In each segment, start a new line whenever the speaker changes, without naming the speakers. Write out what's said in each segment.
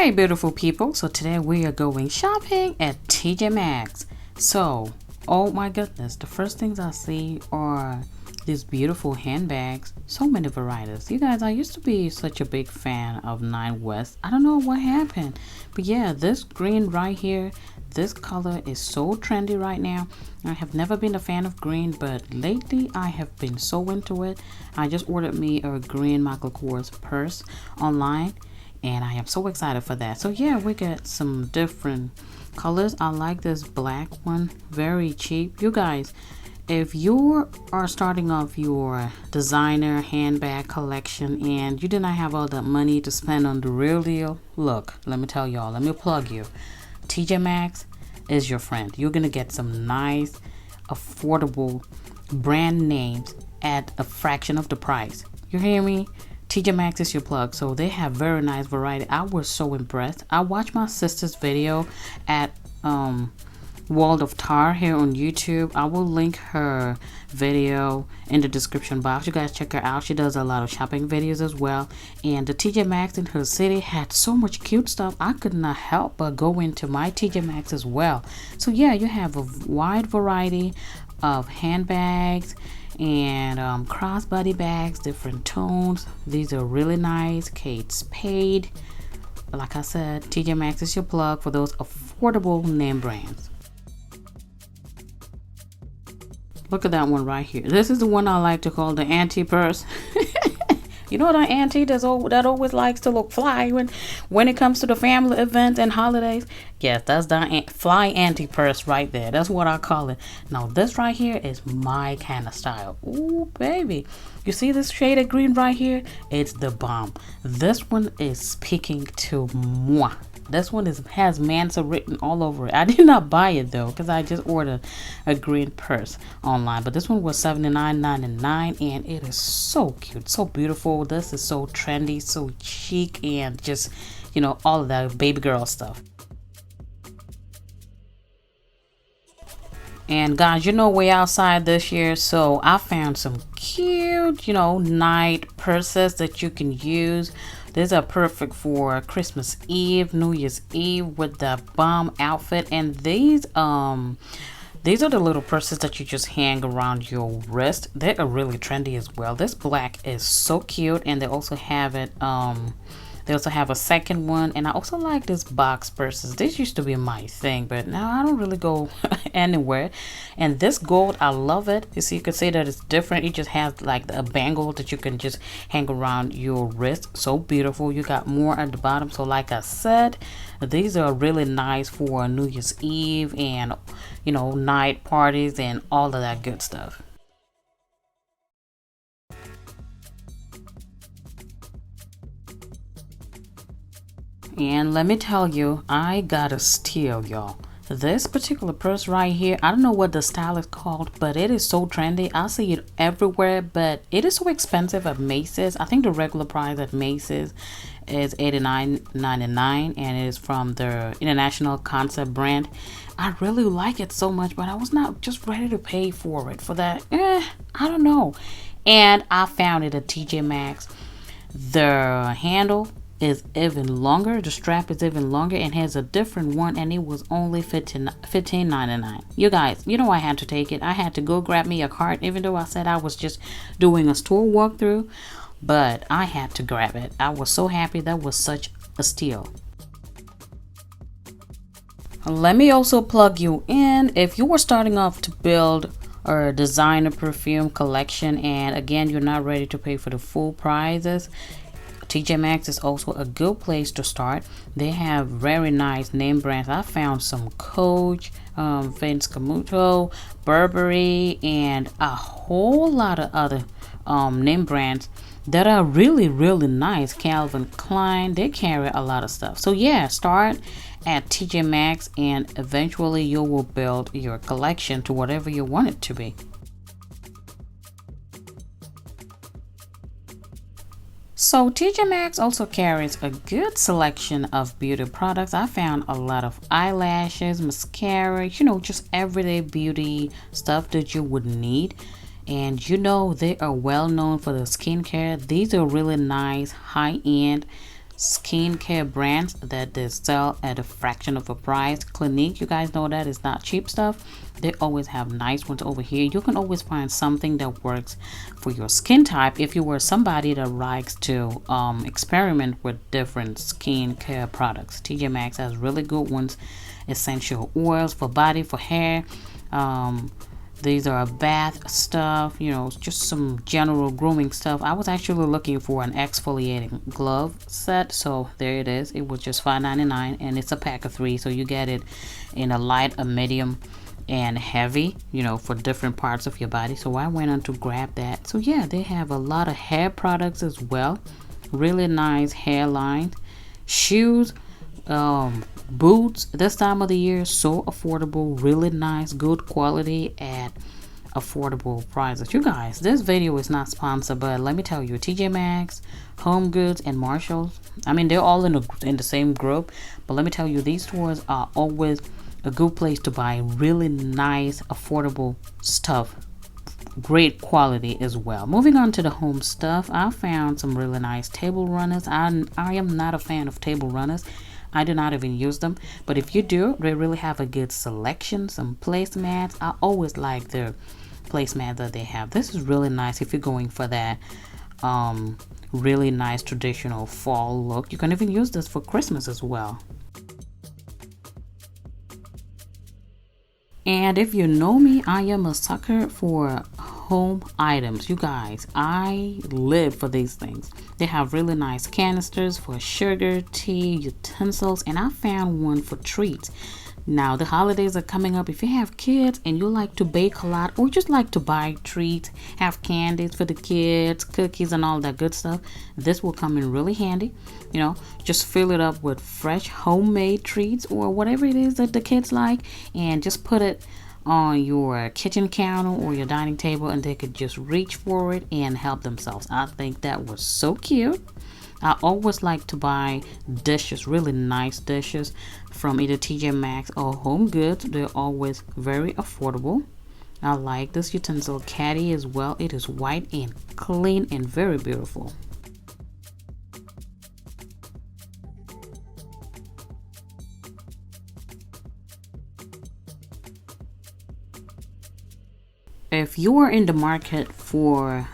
Hey beautiful people, so today we are going shopping at TJ Maxx. So, oh my goodness, the first things I see are these beautiful handbags. So many varieties. You guys, I used to be such a big fan of Nine West. I don't know what happened, but yeah, this green right here, this color is so trendy right now. I have never been a fan of green, but lately I have been so into it. I just ordered me a green Michael Kors purse online, and I am so excited for that. So yeah, we got some different colors. I like this black one, very cheap. You guys, if you are starting off your designer handbag collection and you did not have all that money to spend on the real deal, look, let me tell y'all, let me plug you. TJ Maxx is your friend. You're gonna get some nice, affordable brand names at a fraction of the price. You hear me? TJ Maxx is your plug. So they have very nice variety. I was so impressed. I watched my sister's video at World of Tar here on YouTube. I will link her video in the description box. You guys check her out. She does a lot of shopping videos as well. And the TJ Maxx in her city had so much cute stuff. I could not help but go into my TJ Maxx as well. So yeah, you have a wide variety of handbags and crossbody bags, different tones. These are really nice. Kate Spade. Like I said, TJ Maxx is your plug for those affordable name brands. Look at that one right here. This is the one I like to call the auntie purse. You know, the auntie that always likes to look fly when it comes to the family events and holidays. Yes, that's the fly auntie purse right there. That's what I call it. Now, this right here is my kind of style. Ooh, baby. You see this shade of green right here? It's the bomb. This one is speaking to moi. This one has Mansa written all over it. I did not buy it though, because I just ordered a green purse online. But this one was $79.99, and it is so cute, so beautiful. This is so trendy, so chic, and just, you know, all of that baby girl stuff. And guys, you know, we're outside this year, so I found some cute, you know, night purses that you can use. These are perfect for Christmas Eve, New Year's Eve with the bomb outfit. And these are the little purses that you just hang around your wrist. They are really trendy as well. This black is so cute, and they also have it they also have a second one. And I also like this box purses. This used to be my thing, but now I don't really go anywhere. And this gold, I love it. You see, you can see that it's different. It just has like a bangle that you can just hang around your wrist. So beautiful. You got more at the bottom. So like I said, these are really nice for New Year's Eve and, you know, night parties and all of that good stuff. And let me tell you, I got a steal, y'all. This particular purse right here, I don't know what the style is called, but it is so trendy. I see it everywhere, but it is so expensive at Macy's. I think the regular price at Macy's is $89.99, and it is from the International Concept brand. I really like it so much, but I was not just ready to pay for it. For that, I don't know. And I found it at TJ Maxx. The handle is even longer, the strap is even longer, and has a different one, and it was only $15.99. You guys, you know, I had to take it. I had to go grab me a cart, even though I said I was just doing a store walkthrough, but I had to grab it. I was so happy. That was such a steal. Let me also plug you in. If you were starting off to build a designer perfume collection, and again, you're not ready to pay for the full prices, TJ Maxx is also a good place to start. They have very nice name brands. I found some Coach, Vince Camuto, Burberry, and a whole lot of other name brands that are really, really nice. Calvin Klein, they carry a lot of stuff. So yeah, start at TJ Maxx, and eventually you will build your collection to whatever you want it to be. So TJ Maxx also carries a good selection of beauty products. I found a lot of eyelashes, mascara, you know, just everyday beauty stuff that you would need. And you know, they are well known for the skincare. These are really nice, high-end skincare brands that they sell at a fraction of a price. Clinique, you guys know that is not cheap stuff. They always have nice ones over here. You can always find something that works for your skin type if you were somebody that likes to experiment with different skincare products. TJ Maxx has really good ones. Essential oils for body, for hair. These are bath stuff, you know, just some general grooming stuff. I was actually looking for an exfoliating glove set, so there it is. It was just $5.99, and it's a pack of 3, so you get it in a light, a medium, and heavy, you know, for different parts of your body. So I went on to grab that. So yeah, they have a lot of hair products as well. Really nice hairline, shoes, boots this time of the year, so affordable, really nice, good quality at affordable prices. You guys, this video is not sponsored, but let me tell you, TJ Maxx, Home Goods, and Marshalls, I mean, they're all in the same group, but let me tell you, these stores are always a good place to buy really nice, affordable stuff, great quality as well. Moving on to the home stuff, I found some really nice table runners. I am not a fan of table runners. I do not even use them, but if you do, they really have a good selection. Some placemats, I always like the placemat that they have. This is really nice if you're going for that really nice traditional fall look. You can even use this for Christmas as well. And if you know me, I am a sucker for home items. You guys, I live for these things. They have really nice canisters for sugar, tea, utensils, and I found one for treats. Now the holidays are coming up. If you have kids and you like to bake a lot, or just like to buy treats, have candies for the kids, cookies and all that good stuff, this will come in really handy. You know, just fill it up with fresh homemade treats or whatever it is that the kids like, and just put it on your kitchen counter or your dining table, and they could just reach for it and help themselves. I think that was so cute. I always like to buy dishes, really nice dishes from either TJ Maxx or Home Goods. They're always very affordable. I like this utensil caddy as well. It is white and clean and very beautiful. If you are in the market for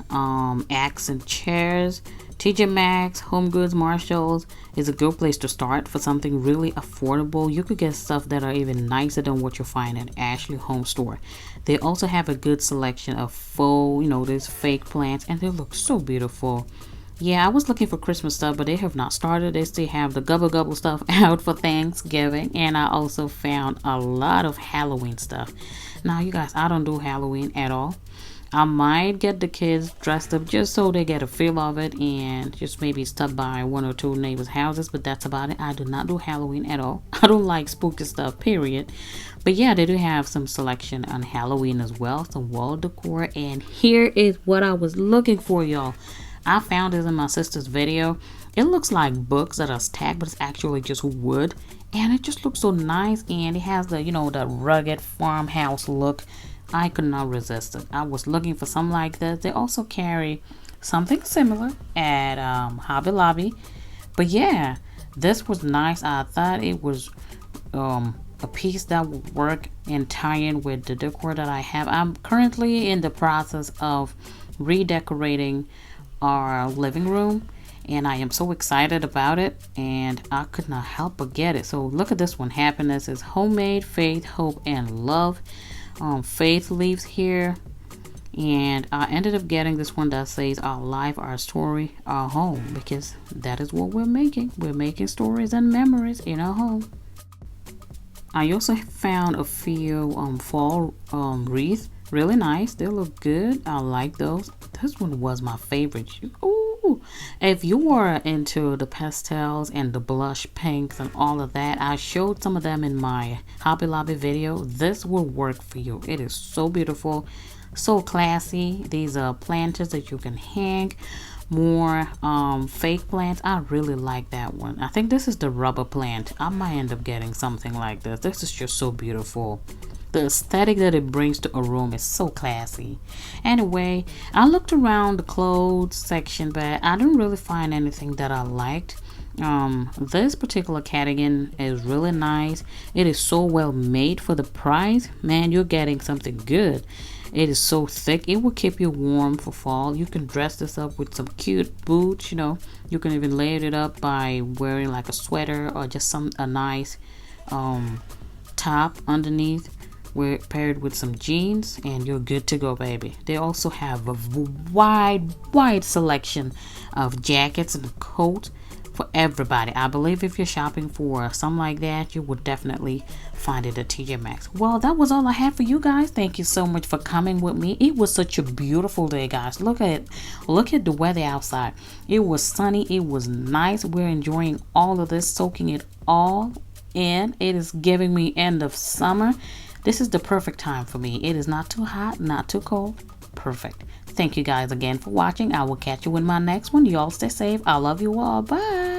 accent chairs, TJ Maxx, Home Goods, Marshalls is a good place to start for something really affordable. You could get stuff that are even nicer than what you find at Ashley Home Store. They also have a good selection of faux, you know, there's fake plants, and they look so beautiful. Yeah, I was looking for Christmas stuff, but they have not started. They still have the Gubble Gubble stuff out for Thanksgiving, and I also found a lot of Halloween stuff. Now, you guys, I don't do Halloween at all. I might get the kids dressed up just so they get a feel of it, and just maybe stop by 1 or 2 neighbors' houses, but that's about it. I do not do Halloween at all. I don't like spooky stuff, period. But yeah, they do have some selection on Halloween as well, some wall decor, and here is what I was looking for, y'all. I found this in my sister's video. It looks like books that are stacked, but it's actually just wood, and it just looks so nice, and it has the, you know, the rugged farmhouse look. I could not resist it. I was looking for something like this. They also carry something similar at Hobby Lobby, but yeah, this was nice. I thought it was a piece that would work and tie in with the decor that I have. I'm currently in the process of redecorating our living room, and I am so excited about it, and I could not help but get it. So look at this one. Happiness is homemade, faith, hope, and love. Faith leaves here, and I ended up getting this one that says our life, our story, our home, because that is what we're making. We're making stories and memories in our home. I also found a few fall wreaths, really nice. They look good. I like those. This one was my favorite. Ooh, if you are into the pastels and the blush pinks and all of that, I showed some of them in my Hobby Lobby video. This will work for you. It is so beautiful, so classy. These are planters that you can hang. More fake plants. I really like that one. I think this is the rubber plant. I might end up getting something like this. This is just so beautiful. The aesthetic that it brings to a room is so classy. Anyway, I looked around the clothes section, but I didn't really find anything that I liked. This particular cardigan is really nice. It is so well made for the price. Man, you're getting something good. It is so thick. It will keep you warm for fall. You can dress this up with some cute boots. You can even layer it up by wearing like a sweater or just a nice top underneath, paired with some jeans, and you're good to go, baby. They also have a wide selection of jackets and coats for everybody. I believe if you're shopping for something like that, you would definitely find it at TJ Maxx. Well, that was all I had for you guys. Thank you so much for coming with me. It was such a beautiful day, guys. Look at the weather outside. It was sunny. It was nice. We're enjoying all of this, soaking it all in. It is giving me end of summer. This is the perfect time for me. It is not too hot, not too cold. Perfect. Thank you guys again for watching. I will catch you in my next one. Y'all stay safe. I love you all. Bye.